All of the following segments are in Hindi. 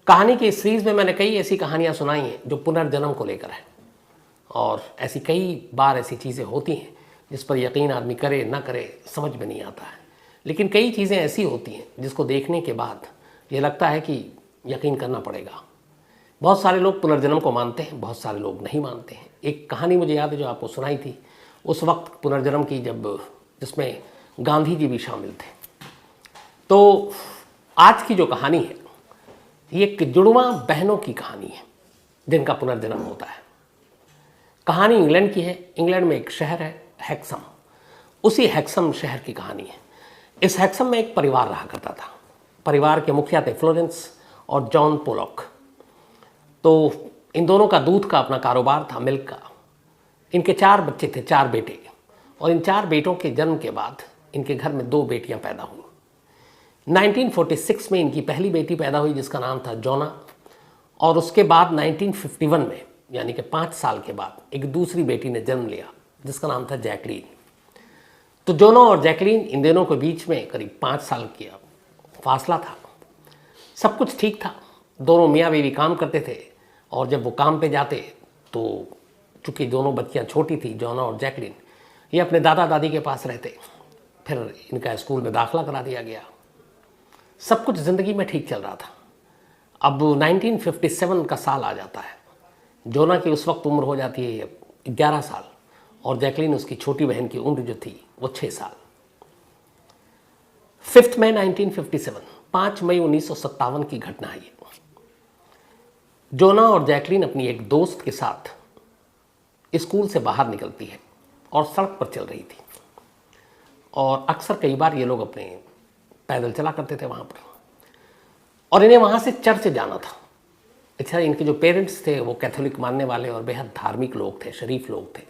कहानी की इस सीरीज़ में मैंने कई ऐसी कहानियाँ सुनाई हैं जो पुनर्जन्म को लेकर है, और ऐसी कई बार ऐसी चीज़ें होती हैं जिस पर यकीन आदमी करे ना करे समझ में नहीं आता है। लेकिन कई चीज़ें ऐसी होती हैं जिसको देखने के बाद ये लगता है कि यकीन करना पड़ेगा। बहुत सारे लोग पुनर्जन्म को मानते हैं, बहुत सारे लोग नहीं मानते हैं। एक कहानी मुझे याद है जो आपको सुनाई थी उस वक्त पुनर्जन्म की, जिसमें गांधी जी भी शामिल थे। तो आज की जो कहानी है ये एक जुड़वा बहनों की कहानी है जिनका पुनर्जन्म होता है। कहानी इंग्लैंड की है। इंग्लैंड में एक शहर है हैक्सम, उसी हैक्सम शहर की कहानी है। इस हैक्सम में एक परिवार रहा करता था। परिवार के मुखिया थे फ्लोरेंस और जॉन पोलॉक। तो इन दोनों का दूध का अपना कारोबार था, मिल्क का। इनके 4 बच्चे थे, 4 बेटे, और इन 4 बेटों के जन्म के बाद इनके घर में 2 बेटियां पैदा हुई। 1946 में इनकी पहली बेटी पैदा हुई जिसका नाम था जोना, और उसके बाद 1951 में यानी कि 5 साल के बाद एक दूसरी बेटी ने जन्म लिया जिसका नाम था जैकलीन। तो जोना और जैकलीन, इन दोनों के बीच में करीब 5 साल की फासला था। सब कुछ ठीक था, दोनों मियाँ बीवी काम करते थे, और जब वो काम पे जाते तो चूँकि दोनों बच्चियाँ छोटी थी, जोना और जैकलीन, ये अपने दादा दादी के पास रहते। फिर इनका स्कूल में दाखिला करा दिया गया। सब कुछ ज़िंदगी में ठीक चल रहा था। अब 1957 का साल आ जाता है। जोना की उस वक्त उम्र हो जाती है 11 साल, और जैकलीन, उसकी छोटी बहन की उम्र जो थी वो 6 साल। 5 मई 1957, 5 मई 1957 की घटना है ये। जोना और जैकलीन अपनी एक दोस्त के साथ स्कूल से बाहर निकलती है और सड़क पर चल रही थी, और अक्सर कई बार ये लोग अपने पैदल चला करते थे वहाँ पर, और इन्हें वहाँ से चर्च जाना था। अच्छा, इनके जो पेरेंट्स थे वो कैथोलिक मानने वाले और बेहद धार्मिक लोग थे, शरीफ लोग थे।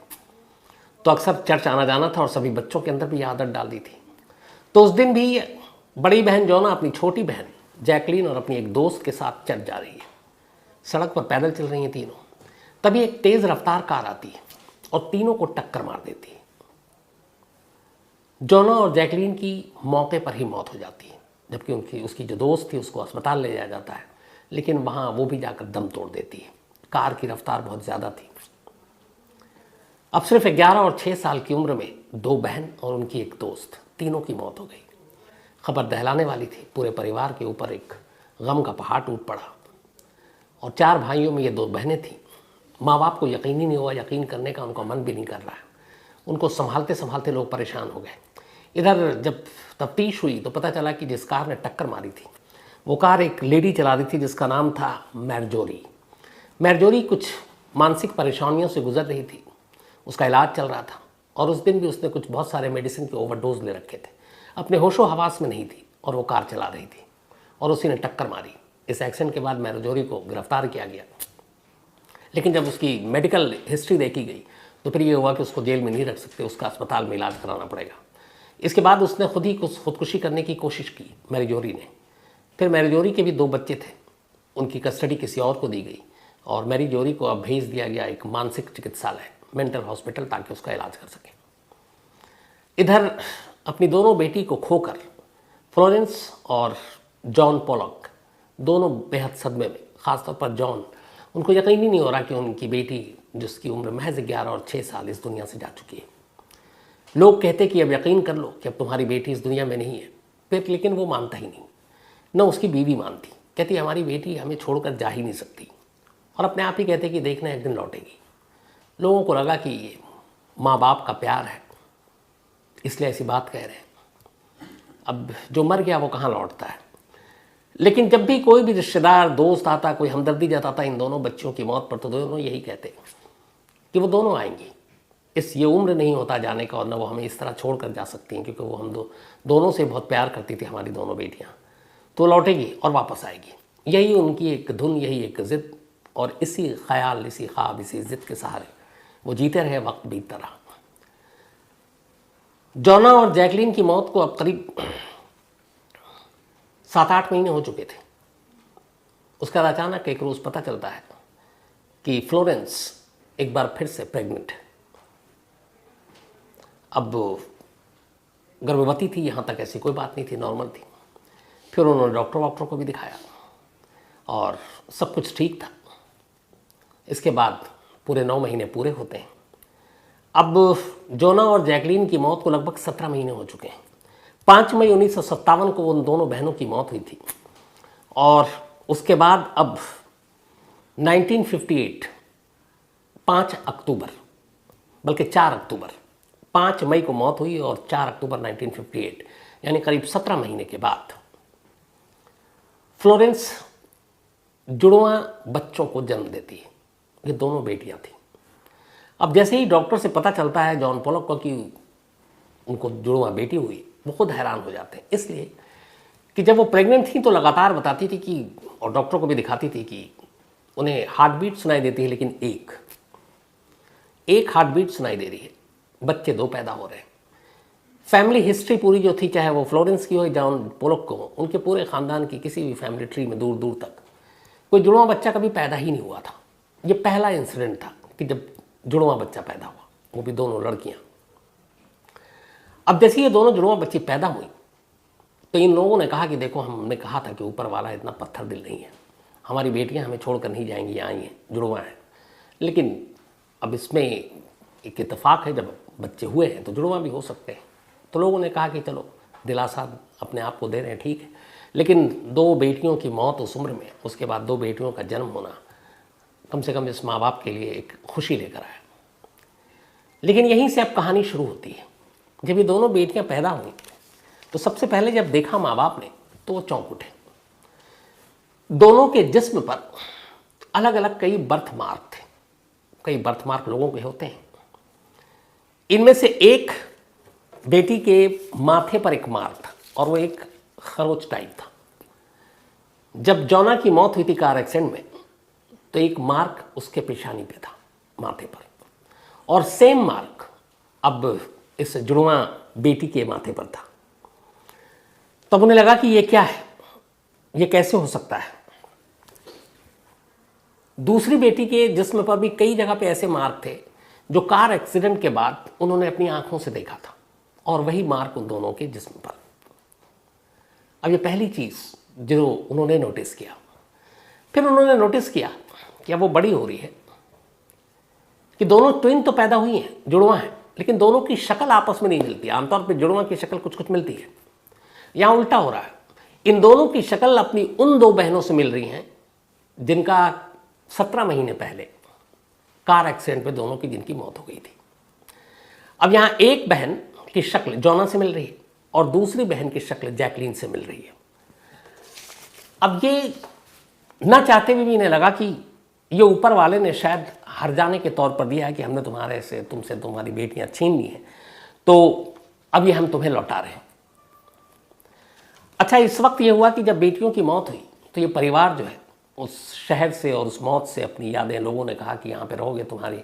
तो अक्सर चर्च आना जाना था और सभी बच्चों के अंदर भी ये आदत डाल दी थी। तो उस दिन भी बड़ी बहन जोना अपनी छोटी बहन जैकलीन और अपनी एक दोस्त के साथ चर्च जा रही है। सड़क पर पैदल चल रही हैं तीनों। तभी एक तेज़ रफ्तार कार आती है और तीनों को टक्कर मार देती है। जोना और जैकलीन की मौके पर ही मौत हो जाती है, जबकि उसकी जो दोस्त थी उसको अस्पताल ले जाया जाता है, लेकिन वहाँ वो भी जाकर दम तोड़ देती है। कार की रफ्तार बहुत ज़्यादा थी। अब सिर्फ 11 और 6 साल की उम्र में 2 बहन और उनकी एक दोस्त, तीनों की मौत हो गई। खबर दहलाने वाली थी। पूरे परिवार के ऊपर एक गम का पहाड़ टूट पड़ा, और 4 भाइयों में ये 2 बहनें थीं। माँ बाप को यकीन ही नहीं हुआ, यकीन करने का उनका मन भी नहीं कर रहा है। उनको संभालते संभालते लोग परेशान हो गए। इधर जब तफ्तीश हुई तो पता चला कि जिस कार ने टक्कर मारी थी वो कार एक लेडी चला रही थी जिसका नाम था मैरजोरी। मैरजोरी कुछ मानसिक परेशानियों से गुजर रही थी, उसका इलाज चल रहा था, और उस दिन भी उसने कुछ बहुत सारे मेडिसिन के ओवरडोज ले रखे थे। अपने होशो हवास में नहीं थी और वो कार चला रही थी, और उसी ने टक्कर मारी। इस एक्सीडेंट के बाद मैरजोरी को गिरफ्तार किया गया, लेकिन जब उसकी मेडिकल हिस्ट्री देखी गई तो फिर ये हुआ कि उसको जेल में नहीं रख सकते, उसका अस्पताल में इलाज कराना पड़ेगा। इसके बाद उसने खुदकुशी करने की कोशिश की मैरजोरी ने। फिर मैरजोरी के भी 2 बच्चे थे, उनकी कस्टडी किसी और को दी गई, और मैरजोरी को अब भेज दिया गया एक मानसिक चिकित्सालय, मेंटल हॉस्पिटल, ताकि उसका इलाज कर सके। इधर अपनी दोनों बेटी को खोकर फ्लोरेंस और जॉन पोलॉक दोनों बेहद सदमे में, ख़ासतौर पर जॉन। उनको यकीन ही नहीं हो रहा कि उनकी बेटी, जिसकी उम्र महज 11 और 6 साल, इस दुनिया से जा चुकी है। लोग कहते कि अब यकीन कर लो कि अब तुम्हारी बेटी इस दुनिया में नहीं है। फिर लेकिन वो मानता ही नहीं, न उसकी बीवी मानती। कहती हमारी बेटी हमें छोड़कर जा ही नहीं सकती, और अपने आप ही कहते कि देखना एक दिन लौटेगी। लोगों को लगा कि ये माँ बाप का प्यार है, इसलिए ऐसी बात कह रहे हैं। अब जो मर गया वो कहाँ लौटता है। लेकिन जब भी कोई भी रिश्तेदार, दोस्त आता, कोई हमदर्दी जताता इन दोनों बच्चियों की मौत पर, तो दोनों यही कहते कि वो दोनों आएंगी। ये उम्र नहीं होता जाने का, और न वो हमें इस तरह छोड़ कर जा सकती हैं, क्योंकि वो हम दोनों से बहुत प्यार करती थी हमारी दोनों बेटियाँ। तो लौटेगी और वापस आएगी। यही उनकी एक धुन, यही एक ज़िद, और इसी ख्याल, इसी ख्वाब, इसी ज़िद के सहारे वो जीते रहे। वक्त बीतता रहा। जोना और जैकलीन की मौत को अब करीब 7-8 महीने हो चुके थे। उसके बाद अचानक एक रोज़ पता चलता है कि फ्लोरेंस एक बार फिर से प्रेग्नेंट है। अब गर्भवती थी, यहाँ तक ऐसी कोई बात नहीं थी, नॉर्मल थी। फिर उन्होंने डॉक्टर को भी दिखाया, और सब कुछ ठीक था। इसके बाद पूरे 9 महीने पूरे होते हैं। अब जोना और जैकलीन की मौत को लगभग 17 महीने हो चुके हैं। 5 मई 1957 को उन दोनों बहनों की मौत हुई थी और उसके बाद अब 1958 5 अक्टूबर, बल्कि 4 अक्टूबर, 5 मई को मौत हुई और 4 अक्टूबर 1958 यानी करीब 17 महीने के बाद फ्लोरेंस जुड़वां बच्चों को जन्म देती है। ये दोनों बेटियां थीं। अब जैसे ही डॉक्टर से पता चलता है जॉन पोलक को कि उनको जुड़वां बेटी हुई, वो खुद हैरान हो जाते हैं, इसलिए कि जब वो प्रेग्नेंट थी तो लगातार बताती थी कि, और डॉक्टर को भी दिखाती थी कि उन्हें हार्ट बीट सुनाई देती है, लेकिन एक हार्ट बीट सुनाई दे रही है, बच्चे 2 पैदा हो रहे हैं। फैमिली हिस्ट्री पूरी जो थी, चाहे वो फ्लोरेंस की हो या जॉन पोलक को, उनके पूरे ख़ानदान की किसी भी फैमिली ट्री में दूर दूर तक कोई जुड़वां बच्चा कभी पैदा ही नहीं हुआ था। ये पहला इंसिडेंट था कि जब जुड़वां बच्चा पैदा हुआ, वो भी दोनों लड़कियां। अब जैसे ये दोनों जुड़वां बच्ची पैदा हुई तो इन लोगों ने कहा कि देखो, हमने कहा था कि ऊपर वाला इतना पत्थर दिल नहीं है, हमारी बेटियां हमें छोड़कर नहीं जाएंगी, आई हैं, जुड़वां हैं। लेकिन अब इसमें एक इत्तेफाक है, जब बच्चे हुए हैं तो जुड़वां भी हो सकते हैं। तो लोगों ने कहा कि चलो दिलासा अपने आप को दे रहे हैं, ठीक है। लेकिन 2 बेटियों की मौत उस उम्र में, उसके बाद 2 बेटियों का जन्म होना कम से कम इस माँ बाप के लिए एक खुशी लेकर आया। लेकिन यहीं से अब कहानी शुरू होती है। जब ये दोनों बेटियां पैदा हुई तो सबसे पहले जब देखा माँ बाप ने तो वो चौंक उठे। दोनों के जिस्म पर अलग अलग कई बर्थ मार्क थे। कई बर्थ मार्क लोगों के होते हैं। इनमें से एक बेटी के माथे पर एक मार्क था और वो एक खरोच टाइप था। जब जोना की मौत हुई थी कार एक्सीडेंट में, तो एक मार्क उसके पेशानी पे था, माथे पर, और सेम मार्क अब इस जुड़वां बेटी के माथे पर था। तब उन्हें लगा कि ये क्या है, ये कैसे हो सकता है। दूसरी बेटी के जिस्म पर भी कई जगह पे ऐसे मार्क थे जो कार एक्सीडेंट के बाद उन्होंने अपनी आंखों से देखा था, और वही मार्क उन दोनों के जिस्म पर। अब ये पहली चीज़ जो उन्होंने नोटिस किया। फिर उन्होंने नोटिस किया कि अब वो बड़ी हो रही है कि दोनों ट्विन तो पैदा हुई हैं, जुड़वां हैं, लेकिन दोनों की शक्ल आपस में नहीं मिलती। आमतौर पर जुड़वां की शक्ल कुछ कुछ मिलती है, यहाँ उल्टा हो रहा है। इन दोनों की शक्ल अपनी उन 2 बहनों से मिल रही हैं जिनका 17 महीने पहले कार एक्सीडेंट में दोनों की जिनकी मौत हो गई थी। अब यहाँ एक बहन की शक्ल जोना से मिल रही है और दूसरी बहन की शक्ल जैकलीन से मिल रही है। अब ये ना चाहते हुए भी इन्हें लगा कि ये ऊपर वाले ने शायद हर जाने के तौर पर दिया है कि हमने तुमसे तुम्हारी बेटियां छीन ली हैं, तो अब ये हम तुम्हें लौटा रहे हैं। अच्छा, इस वक्त ये हुआ कि जब बेटियों की मौत हुई तो ये परिवार जो है उस शहर से और उस मौत से अपनी यादें, लोगों ने कहा कि यहाँ पे रहोगे तुम्हारी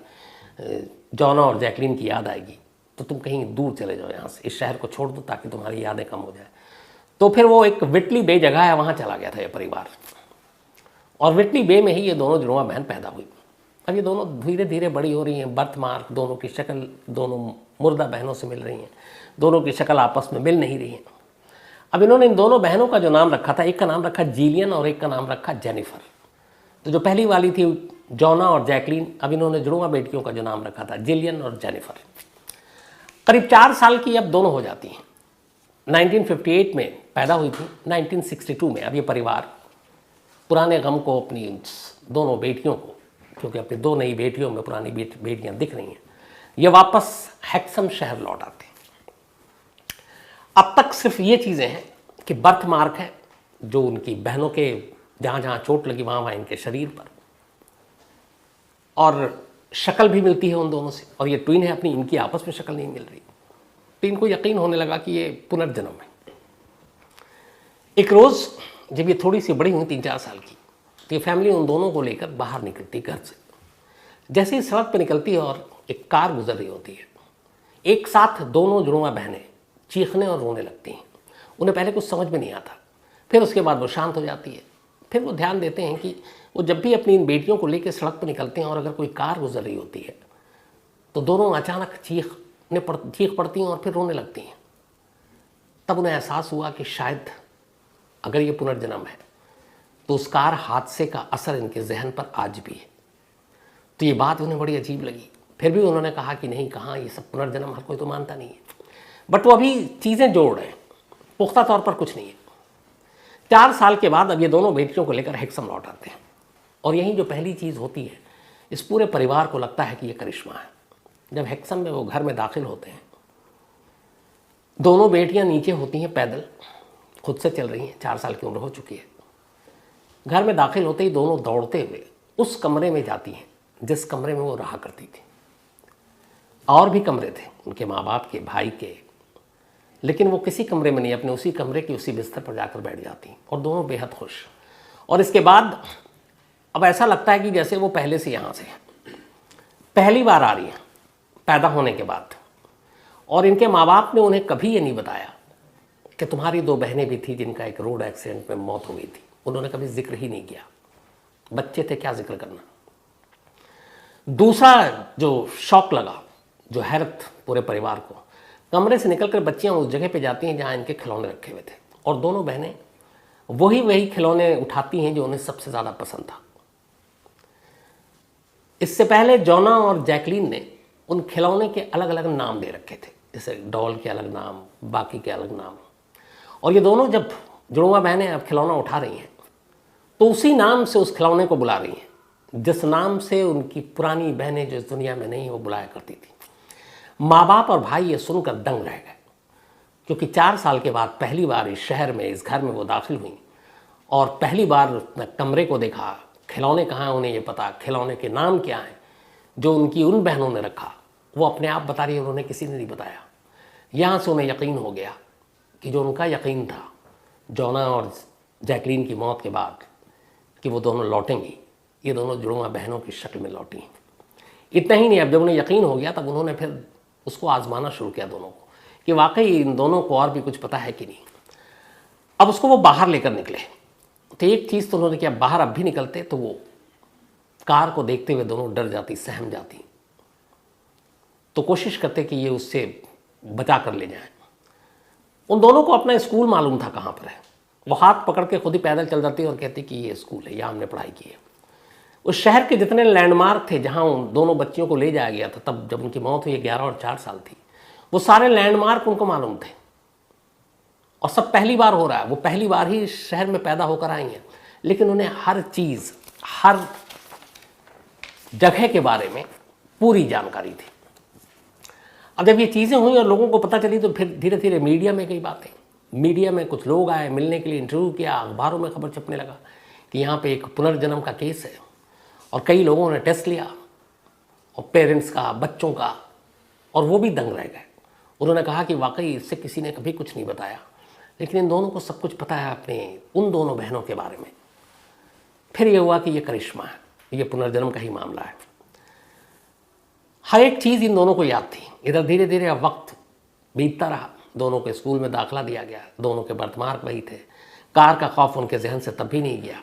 जोना और जैकलीन की याद आएगी, तो तुम कहीं दूर चले जाओ यहाँ से, इस शहर को छोड़ दो ताकि तुम्हारी यादें कम हो जाए। तो फिर वो एक विटली बे जगह है, वहाँ चला गया था ये परिवार, और विटली बे में ही ये दोनों जुड़वां बहन पैदा हुई। अब ये दोनों धीरे धीरे बड़ी हो रही हैं। बर्थ मार्क, दोनों की शक्ल दोनों मुर्दा बहनों से मिल रही हैं, दोनों की शक्ल आपस में मिल नहीं रही है। अब इन्होंने इन दोनों बहनों का जो नाम रखा था, एक का नाम रखा जिलियन और एक का नाम रखा जेनिफर। तो जो पहली वाली थी जोना और जैकलीन, अब इन्होंने जुड़वां बेटियों का जो नाम रखा था जिलियन और जेनिफर। करीब 4 साल की अब दोनों हो जाती हैं। 1958 में पैदा हुई थी, 1962 में अब ये परिवार पुराने गम को, अपनी दोनों बेटियों को, क्योंकि अपनी 2 नई बेटियों में पुरानी बेटियां दिख रही हैं, ये वापस हैक्सम शहर लौट आते हैं। अब तक सिर्फ ये चीज़ें हैं कि बर्थ मार्क है जो उनकी बहनों के जहाँ जहाँ चोट लगी वहाँ वहाँ इनके शरीर पर, और शक्ल भी मिलती है उन दोनों से, और ये ट्विन है अपनी, इनकी आपस में शक्ल नहीं मिल रही। तो इनको यकीन होने लगा कि ये पुनर्जन्म है। एक रोज़ जब ये थोड़ी सी बड़ी हुई, 3-4 साल की, तो ये फैमिली उन दोनों को लेकर बाहर निकलती घर से। जैसे ही सड़क पर निकलती है और एक कार गुजर रही होती है, एक साथ दोनों जुड़वां बहनें चीखने और रोने लगती हैं। उन्हें पहले कुछ समझ में नहीं आता, फिर उसके बाद वो शांत हो जाती है। फिर वो ध्यान देते हैं कि वो जब भी अपनी इन बेटियों को लेकर सड़क पर निकलते हैं और अगर कोई कार गुजर रही होती है तो दोनों अचानक चीख पड़ती हैं और फिर रोने लगती हैं। तब उन्हें एहसास हुआ कि शायद अगर ये पुनर्जन्म है तो उस कार हादसे का असर इनके जहन पर आज भी है। तो ये बात उन्हें बड़ी अजीब लगी। फिर भी उन्होंने कहा कि नहीं, कहाँ, ये सब पुनर्जन्म हर कोई तो मानता नहीं है। बट वो अभी चीज़ें जोड़ रहे हैं, पुख्ता तौर पर कुछ नहीं है। 4 साल के बाद अब ये दोनों बेटियों को लेकर हेक्सम लौट आते हैं, और यही जो पहली चीज़ होती है, इस पूरे परिवार को लगता है कि ये करिश्मा है। जब हेक्सम में वो घर में दाखिल होते हैं, दोनों बेटियां नीचे होती हैं, पैदल खुद से चल रही हैं, 4 साल की उम्र हो चुकी है। घर में दाखिल होते ही दोनों दौड़ते हुए उस कमरे में जाती हैं जिस कमरे में वो रहा करती थी। और भी कमरे थे उनके माँ बाप के, भाई के, लेकिन वो किसी कमरे में नहीं, अपने उसी कमरे के उसी बिस्तर पर जाकर बैठ जाती, और दोनों बेहद खुश। और इसके बाद अब ऐसा लगता है कि जैसे वो पहले से यहाँ से पहली बार आ रही हैं पैदा होने के बाद। और इनके माँ बाप ने उन्हें कभी ये नहीं बताया कि तुम्हारी 2 बहनें भी थी जिनका एक रोड एक्सीडेंट में मौत हो गई थी। उन्होंने कभी जिक्र ही नहीं किया, बच्चे थे, क्या जिक्र करना। दूसरा जो शौक लगा, जो हैरत पूरे परिवार को, कमरे से निकलकर बच्चियां उस जगह पे जाती हैं जहां इनके खिलौने रखे हुए थे, और दोनों बहनें वही खिलौने उठाती हैं जो उन्हें सबसे ज़्यादा पसंद था। इससे पहले जोना और जैकलीन ने उन खिलौने के अलग अलग नाम दे रखे थे, जैसे डॉल के अलग नाम, बाकी के अलग नाम। और ये दोनों जब जुड़वा बहनें अब खिलौना उठा रही हैं तो उसी नाम से उस खिलौने को बुला रही हैं जिस नाम से उनकी पुरानी बहनें जो इस दुनिया में नहीं वो बुलाया करती थी। माँ बाप और भाई ये सुनकर दंग रह गए, क्योंकि 4 साल के बाद पहली बार इस शहर में, इस घर में वो दाखिल हुई, और पहली बार उसने कमरे को देखा, खिलौने कहाँ हैं उन्हें ये पता, खिलौने के नाम क्या हैं जो उनकी उन बहनों ने रखा, वो अपने आप बता रही है, उन्होंने किसी ने नहीं बताया। यहाँ से उन्हें यकीन हो गया कि जो उनका यकीन था जोना और जैकलीन की मौत के बाद कि वो दोनों लौटेंगी, ये दोनों जुड़वा बहनों की शक्ल में लौटी। इतना ही नहीं, अब जब उन्हें यकीन हो गया तब उन्होंने फिर उसको आजमाना शुरू किया दोनों को, कि वाकई इन दोनों को और भी कुछ पता है कि नहीं। अब उसको वो बाहर लेकर निकले, तो एक चीज़ तो उन्होंने किया, बाहर अब भी निकलते तो वो कार को देखते हुए दोनों डर जाती, सहम जाती, तो कोशिश करते कि ये उससे बचा कर ले जाएं। उन दोनों को अपना स्कूल मालूम था कहाँ पर है, वो हाथ पकड़ के खुद ही पैदल चल जाती और कहती कि ये स्कूल है, यहाँ हमने पढ़ाई की है। उस शहर के जितने लैंडमार्क थे जहाँ उन दोनों बच्चियों को ले जाया गया था, तब जब उनकी मौत हुई 11 और 4 साल थी, वो सारे लैंडमार्क उनको मालूम थे, और सब पहली बार हो रहा है, वो पहली बार ही शहर में पैदा होकर आई हैं, लेकिन उन्हें हर चीज़, हर जगह के बारे में पूरी जानकारी थी। अब जब ये चीज़ें हुई और लोगों को पता चली तो फिर धीरे धीरे मीडिया में कई बातें, मीडिया में कुछ लोग आए मिलने के लिए, इंटरव्यू किया, अखबारों में खबर छपने लगा कि यहाँ पे एक पुनर्जन्म का केस है, और कई लोगों ने टेस्ट लिया, और पेरेंट्स का, बच्चों का, और वो भी दंग रह गए। उन्होंने कहा कि वाकई इससे किसी ने कभी कुछ नहीं बताया, लेकिन इन दोनों को सब कुछ पता है अपने उन दोनों बहनों के बारे में। फिर ये हुआ कि ये करिश्मा है, ये पुनर्जन्म का ही मामला है। हर एक चीज़ इन दोनों को याद थी। इधर धीरे धीरे अब वक्त बीतता रहा, दोनों के स्कूल में दाखिला दिया गया, दोनों के बर्थमार्क वही थे, कार का खौफ उनके जहन से तब भी नहीं गया।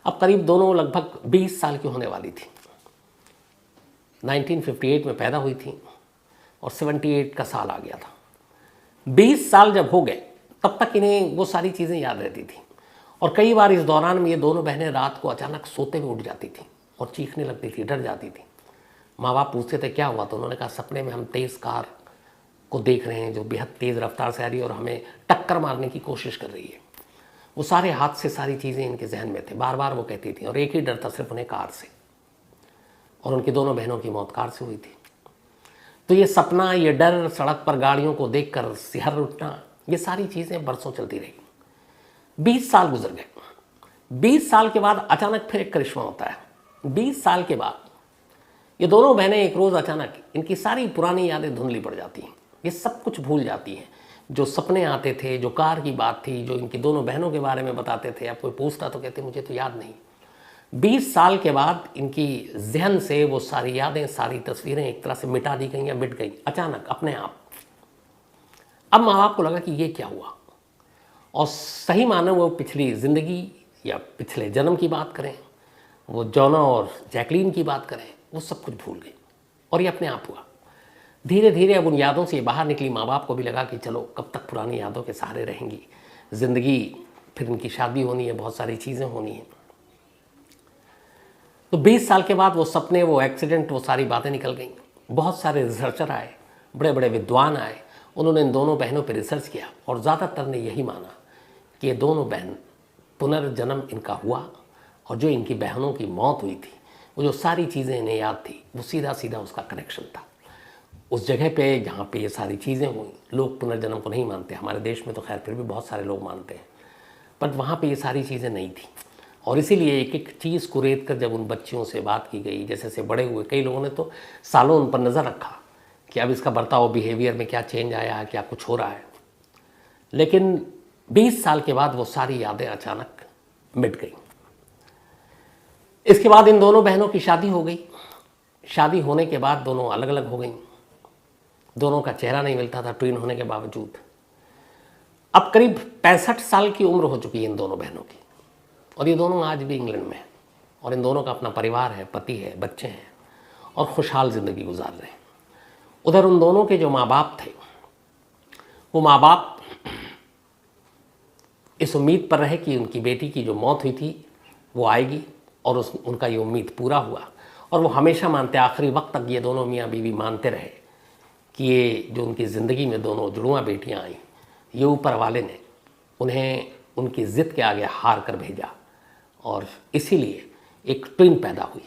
अब करीब दोनों लगभग 20 साल की होने वाली थी। 1958 में पैदा हुई थी और 78 का साल आ गया था। 20 साल जब हो गए तब तक इन्हें वो सारी चीज़ें याद रहती थी, और कई बार इस दौरान में ये दोनों बहनें रात को अचानक सोते हुए उठ जाती थी और चीखने लगती थी, डर जाती थी। माँ बाप पूछते थे क्या हुआ, तो उन्होंने कहा सपने में हम तेज़ कार को देख रहे हैं जो बेहद तेज़ रफ्तार से आ रही है और हमें टक्कर मारने की कोशिश कर रही है। वो सारे हाथ से सारी चीज़ें इनके जहन में थे, बार बार वो कहती थी, और एक ही डर था सिर्फ उन्हें, कार से, और उनकी दोनों बहनों की मौत कार से हुई थी। तो ये सपना, ये डर, सड़क पर गाड़ियों को देखकर सिहर उठना, ये सारी चीज़ें बरसों चलती रही। 20 साल गुजर गए। 20 साल के बाद अचानक फिर एक करिश्मा होता है। 20 साल के बाद ये दोनों बहनें एक रोज़ अचानक इनकी सारी पुरानी यादें धुंधली पड़ जाती हैं, ये सब कुछ भूल जाती हैं। जो सपने आते थे, जो कार की बात थी, जो इनकी दोनों बहनों के बारे में बताते थे, अब कोई पूछता तो कहते मुझे तो याद नहीं। 20 साल के बाद इनकी जहन से वो सारी यादें, सारी तस्वीरें एक तरह से मिटा दी गई या मिट गई अचानक अपने आप। अब माँ बाप को लगा कि ये क्या हुआ, और सही मानो वो पिछली ज़िंदगी या पिछले जन्म की बात करें, वो जोना और जैकलीन की बात करें, वो सब कुछ भूल गई, और ये अपने आप हुआ। धीरे धीरे अब उन यादों से बाहर निकली। माँ बाप को भी लगा कि चलो कब तक पुरानी यादों के सहारे रहेंगी, ज़िंदगी, फिर इनकी शादी होनी है, बहुत सारी चीज़ें होनी हैं। तो 20 साल के बाद वो सपने, वो एक्सीडेंट, वो सारी बातें निकल गई। बहुत सारे रिसर्चर आए, बड़े बड़े विद्वान आए, उन्होंने इन दोनों बहनों पर रिसर्च किया और ज़्यादातर ने यही माना कि ये दोनों बहन पुनर्जन्म इनका हुआ और जो इनकी बहनों की मौत हुई थी, वो जो सारी चीज़ें इन्हें याद थी, वो सीधा सीधा उसका कनेक्शन था। उस जगह पे जहाँ पे ये सारी चीज़ें हुई, लोग पुनर्जन्म को नहीं मानते, हमारे देश में तो खैर फिर भी बहुत सारे लोग मानते हैं, पर वहाँ पे ये सारी चीज़ें नहीं थी। और इसीलिए एक एक चीज़ को रेत कर जब उन बच्चियों से बात की गई, जैसे जैसे बड़े हुए, कई लोगों ने तो सालों उन पर नज़र रखा कि अब इसका बर्ताव, बिहेवियर में क्या चेंज आया है, क्या कुछ हो रहा है। लेकिन 20 साल के बाद वो सारी यादें अचानक मिट गई। इसके बाद इन दोनों बहनों की शादी हो गई। शादी होने के बाद दोनों अलग अलग हो गई। दोनों का चेहरा नहीं मिलता था ट्विन होने के बावजूद। अब करीब 65 साल की उम्र हो चुकी है इन दोनों बहनों की, और ये दोनों आज भी इंग्लैंड में हैं और इन दोनों का अपना परिवार है, पति है, बच्चे हैं और खुशहाल ज़िंदगी गुजार रहे हैं। उधर उन दोनों के जो माँ बाप थे, वो माँ बाप इस उम्मीद पर रहे कि उनकी बेटी की जो मौत हुई थी वो आएगी, और उनका ये उम्मीद पूरा हुआ। और वो हमेशा मानते, आखिरी वक्त तक ये दोनों मियाँ बीवी मानते रहे कि ये जो उनकी ज़िंदगी में दोनों जुड़वा बेटियाँ आईं, ये ऊपर वाले ने उन्हें उनकी ज़िद के आगे हार कर भेजा, और इसीलिए एक ट्विन पैदा हुई।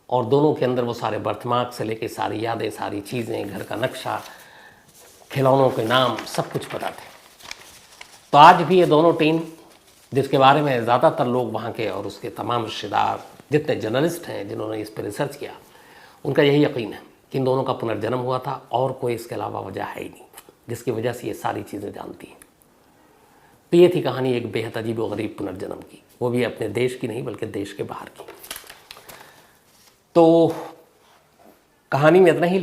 और दोनों के अंदर वो सारे बर्थमार्क से लेके सारी यादें, सारी चीज़ें, घर का नक्शा, खिलौनों के नाम, सब कुछ पता थे। तो आज भी ये दोनों टीम, जिसके बारे में ज़्यादातर लोग वहाँ के और उसके तमाम रिश्तेदार, जितने जर्नलिस्ट हैं जिन्होंने इस पर रिसर्च किया, उनका यही यकीन है कि इन दोनों का पुनर्जन्म हुआ था और कोई इसके अलावा वजह है ही नहीं, जिसकी वजह से ये सारी चीज़ें जानती हैं। तो ये थी कहानी एक बेहद अजीब व गरीब पुनर्जन्म की, वो भी अपने देश की नहीं बल्कि देश के बाहर की। तो कहानी में इतना ही